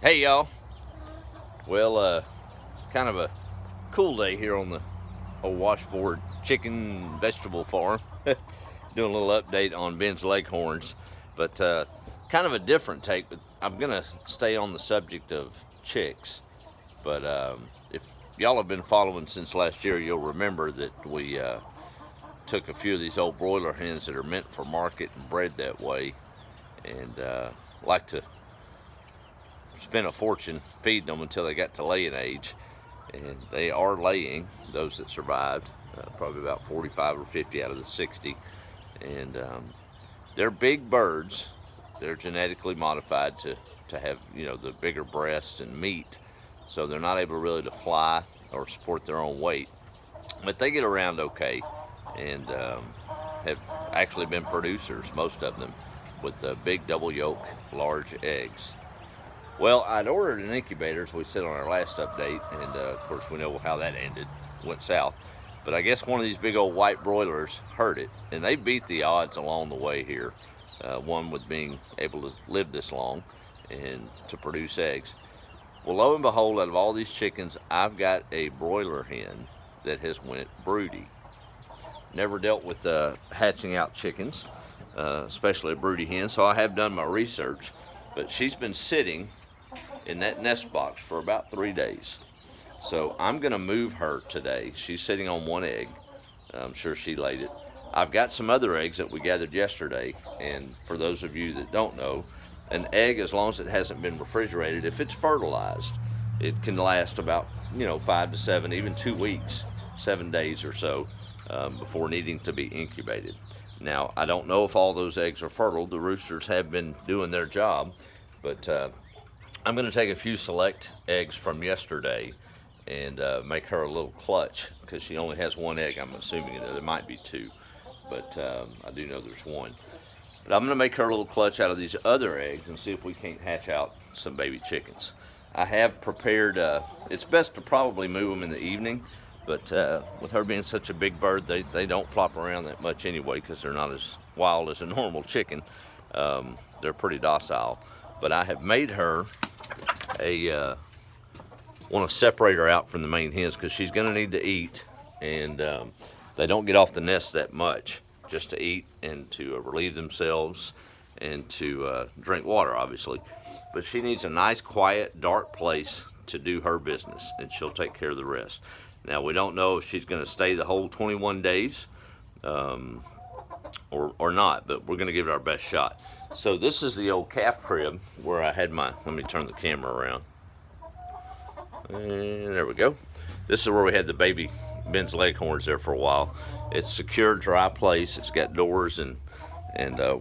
Hey y'all. Well, kind of a cool day here on the old washboard chicken vegetable farm. Doing a little update on Ben's Leghorns, but kind of a different take. But I'm gonna stay on the subject of chicks. But if y'all have been following since last year, you'll remember that we took a few of these old broiler hens that are meant for market and bred that way, and like to spent a fortune feeding them until they got to laying age, and they are laying, those that survived, probably about 45 or 50 out of the 60. And they're big birds. They're genetically modified to have, the bigger breasts and meat, so they're not able really to fly or support their own weight, but they get around okay, and have actually been producers, most of them, with big double yolk, large eggs. Well, I'd ordered an incubator, as we said on our last update, and of course we know how that ended, went south. But I guess one of these big old white broilers heard it, and they beat the odds along the way here. One with being able to live this long and to produce eggs. Well, lo and behold, out of all these chickens, I've got a broiler hen that has went broody. Never dealt with hatching out chickens, especially a broody hen, so I have done my research. But she's been sitting in that nest box for about 3 days. So I'm gonna move her today. She's sitting on one egg. I'm sure she laid it. I've got some other eggs that we gathered yesterday, and for those of you that don't know, an egg, as long as it hasn't been refrigerated, if it's fertilized, it can last about 5 to 7, even 2 weeks, 7 days or so, before needing to be incubated. Now, I don't know if all those eggs are fertile. The roosters have been doing their job, but I'm going to take a few select eggs from yesterday and make her a little clutch, because she only has one egg. I'm assuming there might be two, but I do know there's one. But I'm going to make her a little clutch out of these other eggs and see if we can't hatch out some baby chickens. I have prepared, it's best to probably move them in the evening, but with her being such a big bird, they don't flop around that much anyway, because they're not as wild as a normal chicken. They're pretty docile. But I have made her want to separate her out from the main hens, because she's going to need to eat, and they don't get off the nest that much, just to eat and to relieve themselves and to drink water, obviously. But she needs a nice, quiet, dark place to do her business, and she'll take care of the rest. Now, we don't know if she's going to stay the whole 21 days or not, but we're going to give it our best shot. So this is the old calf crib where I had my, let me turn the camera around. And there we go. This is where we had the baby Ben's Leghorns there for a while. It's secure, dry place. It's got doors and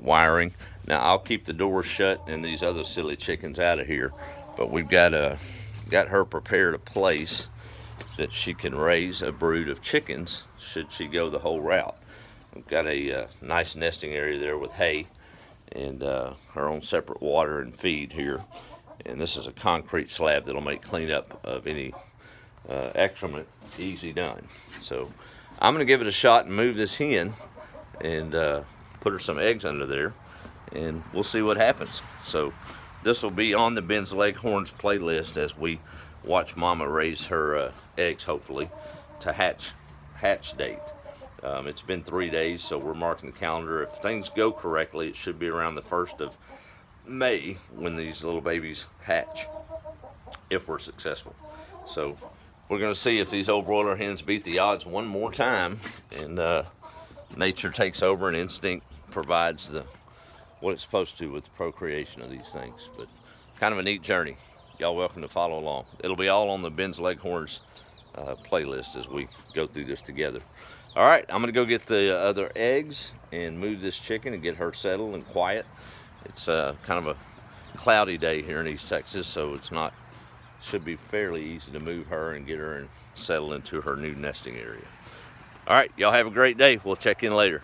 wiring. Now, I'll keep the doors shut and these other silly chickens out of here, but we've got her prepared a place that she can raise a brood of chickens should she go the whole route. We've got a nice nesting area there with hay and her own separate water and feed here. And this is a concrete slab that'll make cleanup of any excrement easy done. So I'm going to give it a shot and move this hen and put her some eggs under there, and we'll see what happens. So this will be on the Ben's Leghorns playlist as we watch Mama raise her eggs, hopefully, to hatch date. It's been 3 days, so we're marking the calendar. If things go correctly, it should be around the 1st of May when these little babies hatch, if we're successful. So we're going to see if these old broiler hens beat the odds one more time, and nature takes over and instinct provides what it's supposed to with the procreation of these things. But kind of a neat journey. Y'all welcome to follow along. It'll be all on the Ben's Leghorns playlist as we go through this together. All right, I'm gonna go get the other eggs and move this chicken and get her settled and quiet. It's kind of a cloudy day here in East Texas, so should be fairly easy to move her and get her and settle into her new nesting area. All right, y'all have a great day. We'll check in later.